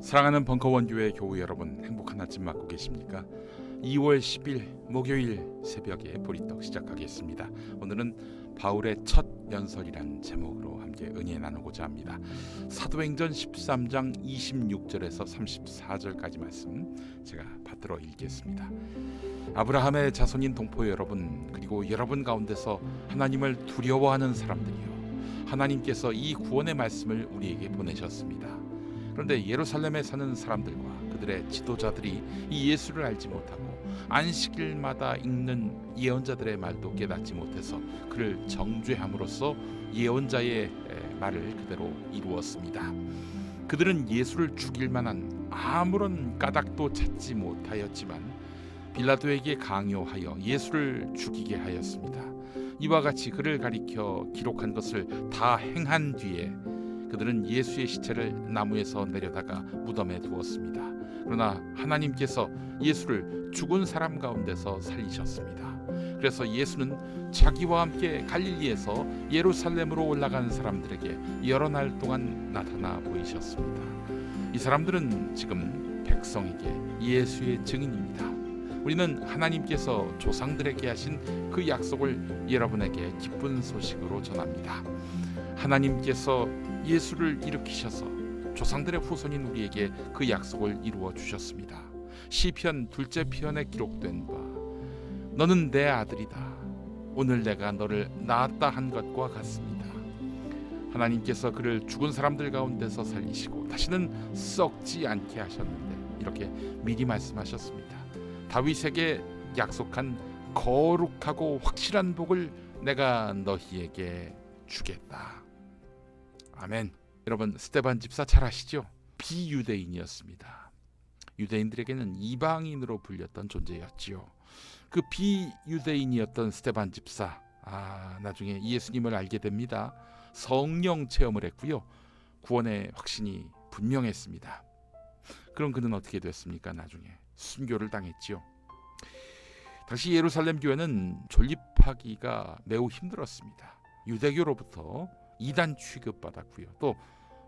사랑하는 벙커원교회 교우 여러분, 행복한 아침 맞고 계십니까? 2월 10일 목요일 새벽에 보리떡 시작하겠습니다. 오늘은 바울의 첫 연설이란 제목으로 함께 은혜 나누고자 합니다. 사도행전 13장 26절에서 34절까지 말씀 제가 받들어 읽겠습니다. 아브라함의 자손인 동포 여러분, 그리고 여러분 가운데서 하나님을 두려워하는 사람들이요, 하나님께서 이 구원의 말씀을 우리에게 보내셨습니다. 그런데 예루살렘에 사는 사람들과 그들의 지도자들이 이 예수를 알지 못하고 안식일마다 읽는 예언자들의 말도 깨닫지 못해서 그를 정죄함으로써 예언자의 말을 그대로 이루었습니다. 그들은 예수를 죽일 만한 아무런 까닭도 찾지 못하였지만 빌라도에게 강요하여 예수를 죽이게 하였습니다. 이와 같이 그를 가리켜 기록한 것을 다 행한 뒤에 그들은 예수의 시체를 나무에서 내려다가 무덤에 두었습니다. 그러나 하나님께서 예수를 죽은 사람 가운데서 살리셨습니다. 그래서 예수는 자기와 함께 갈릴리에서 예루살렘으로 올라간 사람들에게 여러 날 동안 나타나 보이셨습니다. 이 사람들은 지금 백성에게 예수의 증인입니다. 우리는 하나님께서 조상들에게 하신 그 약속을 여러분에게 기쁜 소식으로 전합니다. 하나님께서 예수를 일으키셔서 조상들의 후손인 우리에게 그 약속을 이루어 주셨습니다. 시편 2째 편에 기록된 바, 너는 내 아들이다. 오늘 내가 너를 낳았다 한 것과 같습니다. 하나님께서 그를 죽은 사람들 가운데서 살리시고 다시는 썩지 않게 하셨는데 이렇게 미리 말씀하셨습니다. 다윗에게 약속한 거룩하고 확실한 복을 내가 너희에게 주겠다. 아멘. 여러분, 스데반 집사 잘 아시죠? 비유대인이었습니다. 유대인들에게는 이방인으로 불렸던 존재였지요. 그 비유대인이었던 스데반 집사, 나중에 예수님을 알게 됩니다. 성령 체험을 했고요. 구원의 확신이 분명했습니다. 그럼 그는 어떻게 됐습니까? 나중에 순교를 당했지요. 당시 예루살렘 교회는 존립하기가 매우 힘들었습니다. 유대교로부터 이단 취급받았고요. 또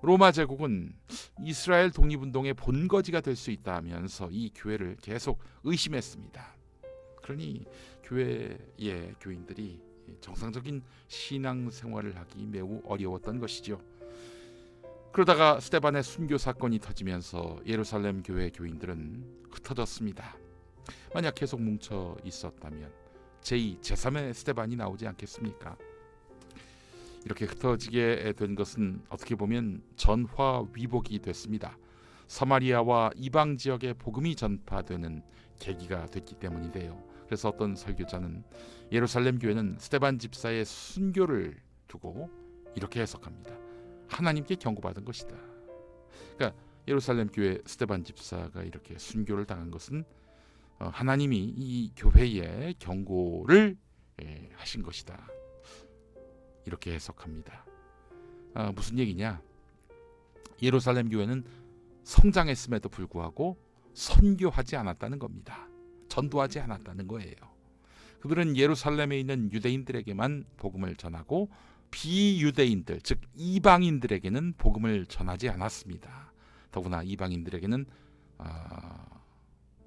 로마 제국은 이스라엘 독립운동의 본거지가 될 수 있다 하면서 이 교회를 계속 의심했습니다. 그러니 교회의 교인들이 정상적인 신앙생활을 하기 매우 어려웠던 것이죠. 그러다가 스데반의 순교 사건이 터지면서 예루살렘 교회 교인들은 흩어졌습니다. 만약 계속 뭉쳐 있었다면 제2, 제3의 스데반이 나오지 않겠습니까? 이렇게 흩어지게 된 것은 어떻게 보면 전화위복이 됐습니다. 서마리아와 이방 지역에 복음이 전파되는 계기가 됐기 때문인데요. 그래서 어떤 설교자는 예루살렘 교회는 스데반 집사의 순교를 두고 이렇게 해석합니다. 하나님께 경고받은 것이다. 그러니까 예루살렘 교회 스데반 집사가 이렇게 순교를 당한 것은 하나님이 이 교회에 경고를 하신 것이다. 이렇게 해석합니다. 무슨 얘기냐? 예루살렘 교회는 성장했음에도 불구하고 선교하지 않았다는 겁니다. 전도하지 않았다는 거예요. 그들은 예루살렘에 있는 유대인들에게만 복음을 전하고 비유대인들, 즉 이방인들에게는 복음을 전하지 않았습니다. 더구나 이방인들에게는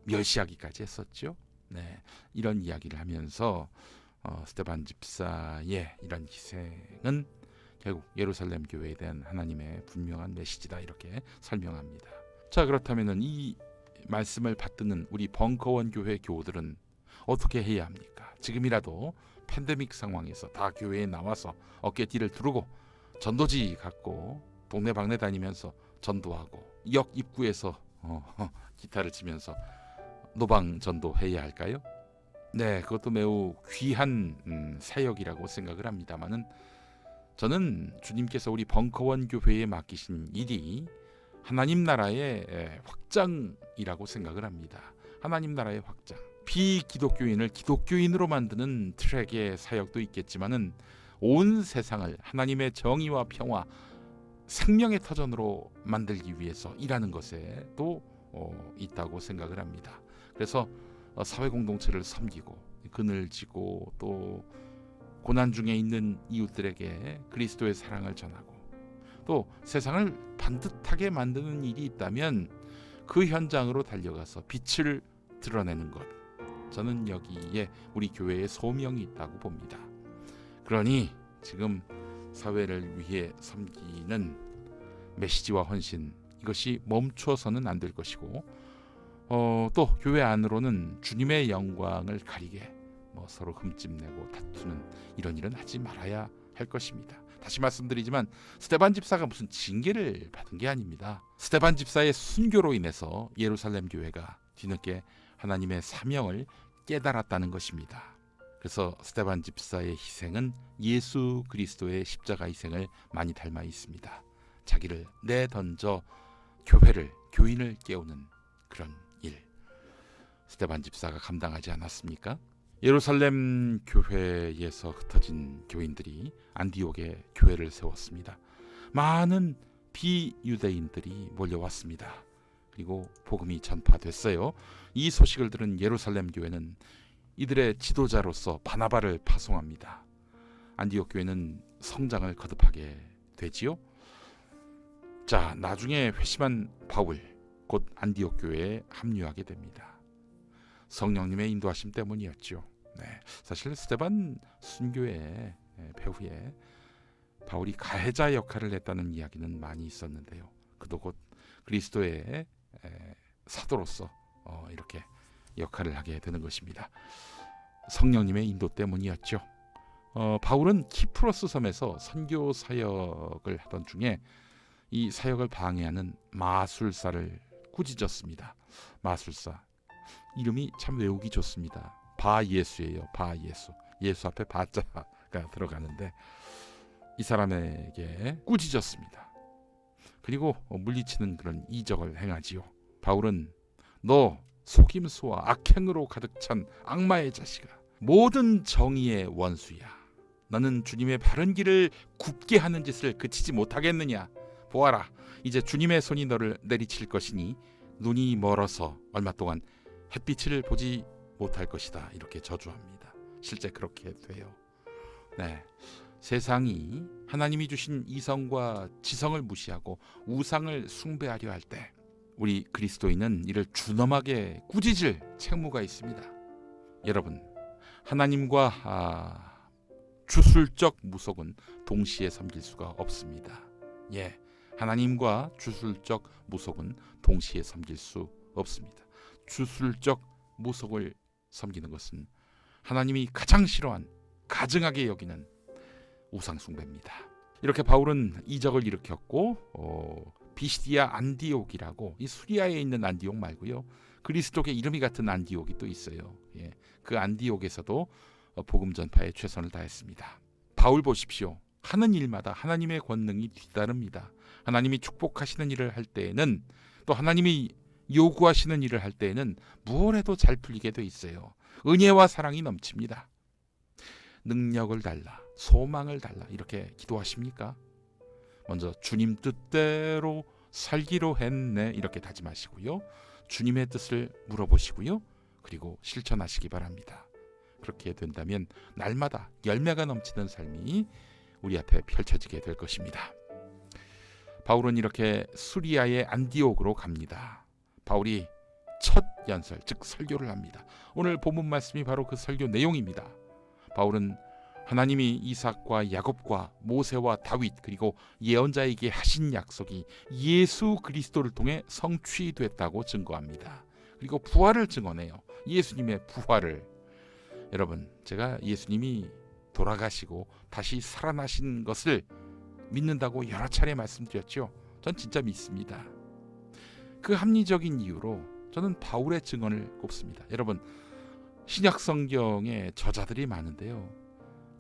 멸시하기까지 했었죠. 네, 이런 이야기를 하면서 스데반 집사의 이런 희생은 결국 예루살렘 교회에 대한 하나님의 분명한 메시지다, 이렇게 설명합니다. 자, 그렇다면 이 말씀을 받드는 우리 벙커원 교회 교우들은 어떻게 해야 합니까? 지금이라도 팬데믹 상황에서 다 교회에 나와서 어깨띠를 두르고 전도지 갖고 동네방네 다니면서 전도하고 역 입구에서 기타를 치면서 노방 전도해야 할까요? 네, 그것도 매우 귀한 사역이라고 생각을 합니다만은 저는 주님께서 우리 벙커원 교회에 맡기신 일이 하나님 나라의 확장이라고 생각을 합니다. 하나님 나라의 확장. 비기독교인을 기독교인으로 만드는 트랙의 사역도 있겠지만은 온 세상을 하나님의 정의와 평화, 생명의 터전으로 만들기 위해서 일하는 것에도 있다고 생각을 합니다. 그래서 사회 공동체를 섬기고 그늘지고 또 고난 중에 있는 이웃들에게 그리스도의 사랑을 전하고 또 세상을 반듯하게 만드는 일이 있다면 그 현장으로 달려가서 빛을 드러내는 것, 저는 여기에 우리 교회의 소명이 있다고 봅니다. 그러니 지금 사회를 위해 섬기는 메시지와 헌신, 이것이 멈추어서는 안 될 것이고, 또 교회 안으로는 주님의 영광을 가리게 서로 흠집내고 다투는 이런 일은 하지 말아야 할 것입니다. 다시 말씀드리지만 스데반 집사가 무슨 징계를 받은 게 아닙니다. 스데반 집사의 순교로 인해서 예루살렘 교회가 뒤늦게 하나님의 사명을 깨달았다는 것입니다. 그래서 스데반 집사의 희생은 예수 그리스도의 십자가 희생을 많이 닮아 있습니다. 자기를 내던져 교회를, 교인을 깨우는 그런 일, 스데반 집사가 감당하지 않았습니까? 예루살렘 교회에서 흩어진 교인들이 안디옥에 교회를 세웠습니다. 많은 비유대인들이 몰려왔습니다. 그리고 복음이 전파됐어요. 이 소식을 들은 예루살렘 교회는 이들의 지도자로서 바나바를 파송합니다. 안디옥 교회는 성장을 거듭하게 되지요. 자, 나중에 회심한 바울, 곧 안디옥 교회에 합류하게 됩니다. 성령님의 인도하심 때문이었죠. 사실 스데반 순교의 배후에 바울이 가해자 역할을 했다는 이야기는 많이 있었는데요. 그도 곧 그리스도의 사도로서 이렇게 역할을 하게 되는 것입니다. 성령님의 인도 때문이었죠. 바울은 키프로스 섬에서 선교 사역을 하던 중에 이 사역을 방해하는 마술사를 꾸짖었습니다. 마술사, 이름이 참 외우기 좋습니다. 바예수예요. 바예수. 예수 앞에 바자가 들어가는데 이 사람에게 꾸짖었습니다. 그리고 물리치는 그런 이적을 행하지요. 바울은 너 속임수와 악행으로 가득 찬 악마의 자식아, 모든 정의의 원수야. 너는 주님의 바른 길을 굽게 하는 짓을 그치지 못하겠느냐. 보아라, 이제 주님의 손이 너를 내리칠 것이니 눈이 멀어서 얼마 동안 햇빛을 보지 못할 것이다. 이렇게 저주합니다. 실제 그렇게 돼요. 세상이 하나님이 주신 이성과 지성을 무시하고 우상을 숭배하려 할 때 우리 그리스도인은 이를 준엄하게 꾸짖을 책무가 있습니다. 여러분, 하나님과 주술적 무속은 동시에 섬길 수가 없습니다. 하나님과 주술적 무속은 동시에 섬길 수 없습니다. 주술적 무속을 섬기는 것은 하나님이 가장 싫어한, 가증하게 여기는 우상 숭배입니다. 이렇게 바울은 이적을 일으켰고 비시디아 안디옥이라고, 이 수리아에 있는 안디옥 말고요, 그리스도의 이름이 같은 안디옥이 또 있어요. 그 안디옥에서도 복음 전파에 최선을 다했습니다. 바울 보십시오. 하는 일마다 하나님의 권능이 뒤따릅니다. 하나님이 축복하시는 일을 할 때에는, 또 하나님이 요구하시는 일을 할 때에는 무엇 해도 잘 풀리게 돼 있어요. 은혜와 사랑이 넘칩니다. 능력을 달라, 소망을 달라, 이렇게 기도하십니까? 먼저 주님 뜻대로 살기로 했네, 이렇게 다짐하시고요. 주님의 뜻을 물어보시고요. 그리고 실천하시기 바랍니다. 그렇게 된다면 날마다 열매가 넘치는 삶이 우리 앞에 펼쳐지게 될 것입니다. 바울은 이렇게 수리아의 안디옥으로 갑니다. 바울이 첫 연설, 즉 설교를 합니다. 오늘 본문 말씀이 바로 그 설교 내용입니다. 바울은 하나님이 이삭과 야곱과 모세와 다윗, 그리고 예언자에게 하신 약속이 예수 그리스도를 통해 성취됐다고 증거합니다. 그리고 부활을 증언해요. 예수님의 부활을. 여러분, 제가 예수님이 돌아가시고 다시 살아나신 것을 믿는다고 여러 차례 말씀드렸죠. 전 진짜 믿습니다. 그 합리적인 이유로 저는 바울의 증언을 꼽습니다. 여러분, 신약 성경에 저자들이 많은데요,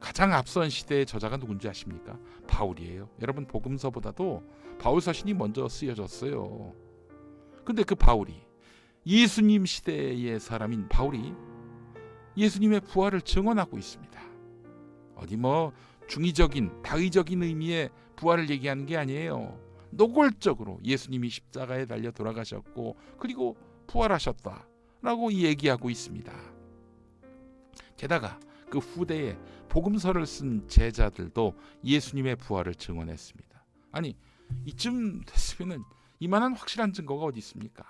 가장 앞선 시대의 저자가 누군지 아십니까? 바울이에요. 여러분, 복음서보다도 바울 서신이 먼저 쓰여졌어요. 근데 그 바울이, 예수님 시대의 사람인 바울이 예수님의 부활을 증언하고 있습니다. 어디 중의적인, 다의적인 의미의 부활을 얘기하는 게 아니에요. 노골적으로 예수님이 십자가에 달려 돌아가셨고 그리고 부활하셨다라고 얘기하고 있습니다. 게다가 그 후대에 복음서를 쓴 제자들도 예수님의 부활을 증언했습니다. 아니, 이쯤 됐으면은 이만한 확실한 증거가 어디 있습니까?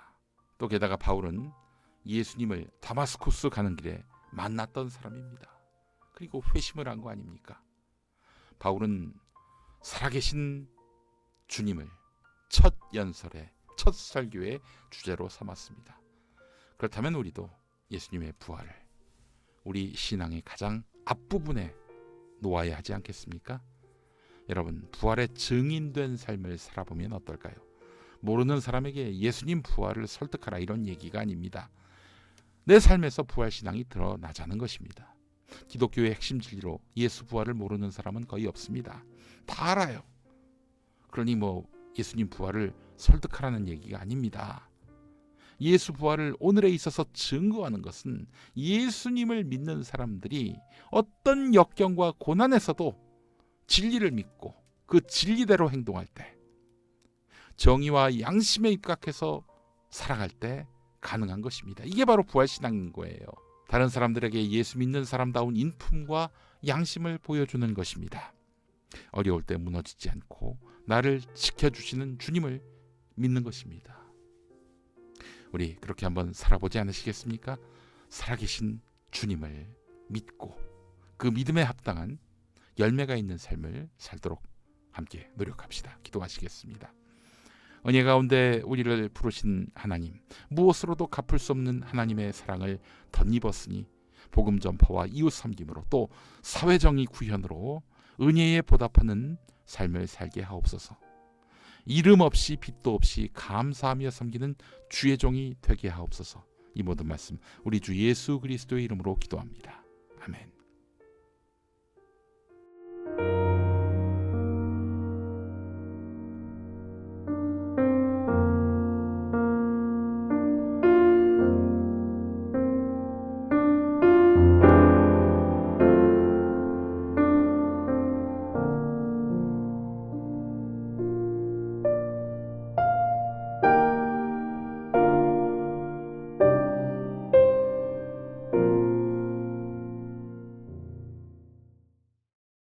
또 게다가 바울은 예수님을 다마스쿠스 가는 길에 만났던 사람입니다. 그리고 회심을 한 거 아닙니까? 바울은 살아계신 주님을 첫 연설의 첫 설교의 주제로 삼았습니다. 그렇다면 우리도 예수님의 부활을 우리 신앙의 가장 앞부분에 놓아야 하지 않겠습니까? 여러분, 부활의 증인된 삶을 살아보면 어떨까요? 모르는 사람에게 예수님 부활을 설득하라 이런 얘기가 아닙니다. 내 삶에서 부활신앙이 드러나자는 것입니다. 기독교의 핵심 진리로 예수 부활을 모르는 사람은 거의 없습니다. 다 알아요. 그러니 예수님 부활을 설득하라는 얘기가 아닙니다. 예수 부활을 오늘에 있어서 증거하는 것은 예수님을 믿는 사람들이 어떤 역경과 고난에서도 진리를 믿고 그 진리대로 행동할 때, 정의와 양심에 입각해서 살아갈 때 가능한 것입니다. 이게 바로 부활신앙인 거예요. 다른 사람들에게 예수 믿는 사람다운 인품과 양심을 보여주는 것입니다. 어려울 때 무너지지 않고 나를 지켜주시는 주님을 믿는 것입니다. 우리 그렇게 한번 살아보지 않으시겠습니까? 살아계신 주님을 믿고 그 믿음에 합당한 열매가 있는 삶을 살도록 함께 노력합시다. 기도하시겠습니다. 은혜 가운데 우리를 부르신 하나님, 무엇으로도 갚을 수 없는 하나님의 사랑을 덧입었으니 복음 전파와 이웃 섬김으로 또 사회정의 구현으로 은혜에 보답하는 삶을 살게 하옵소서. 이름 없이 빚도 없이 감사하며 섬기는 주의 종이 되게 하옵소서. 이 모든 말씀 우리 주 예수 그리스도의 이름으로 기도합니다. 아멘.